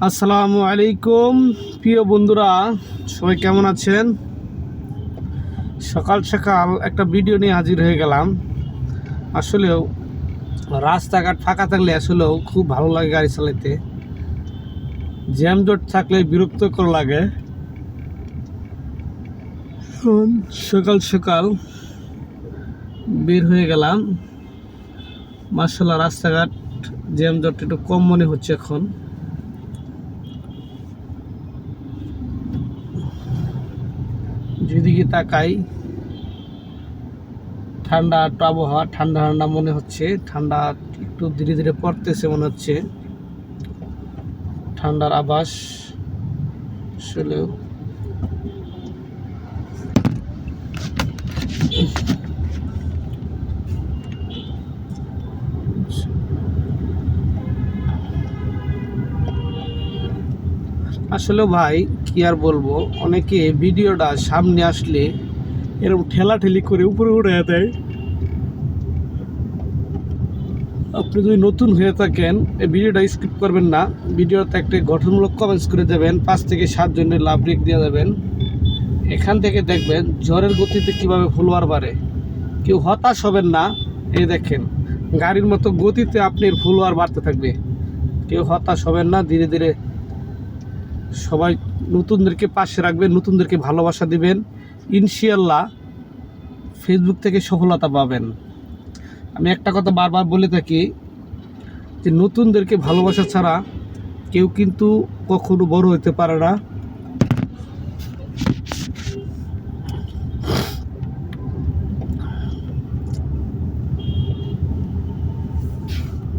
আসসালামু আলাইকুম প্রিয় বন্ধুরা, সবাই কেমন আছেন? সকাল সকাল একটা ভিডিও নিয়ে হাজির হয়ে গেলাম। আসলেও রাস্তাঘাট ফাঁকা থাকলে আসলেও খুব ভালো লাগে গাড়ি চালাতে। জ্যামজট থাকলে বিরক্তকর লাগে। সকাল সকাল বের হয়ে গেলাম। মাশাআল্লাহ, রাস্তাঘাট জ্যামজট একটু কম মনে হচ্ছে এখন। যেদিকে তাকাই ঠান্ডা একটু আবহাওয়া, ঠান্ডা ঠান্ডা মনে হচ্ছে। ঠান্ডা একটু ধীরে ধীরে পড়তেছে মনে হচ্ছে, ঠান্ডার আভাস। আসলেও আসলে ভাই কি আর বলবো, অনেকে ভিডিওটা সামনে আসলে এরকম ঠেলাঠেলি করে উপরে উঠে দেয়। আপনি যদি নতুন হয়ে থাকেন এই ভিডিওটা স্কিপ করবেন না। ভিডিওতে একটা গঠনমূলক কমেন্টস করে দেবেন, 5 থেকে 7 জনের লাভ ব্রেক দিয়ে দেবেন। এখান থেকে দেখবেন ঝড়ের গতিতে কিভাবে ফলোয়ার বাড়ে। কেউ হতাশ হবেন না। এই দেখেন গাড়ির মতো গতিতে আপনার ফলোয়ার বাড়তে থাকবে। কেউ হতাশ হবেন না। ধীরে ধীরে সবাই নতুনদেরকে পাশে রাখবেন, নতুনদেরকে ভালোবাসা দিবেন। ইনশাআল্লাহ ফেসবুক থেকে সফলতা পাবেন। আমি একটা কথা বারবার বলে থাকি যে নতুনদেরকে ভালোবাসা ছাড়া কেউ কিন্তু কখনো বড় হতে পারে না।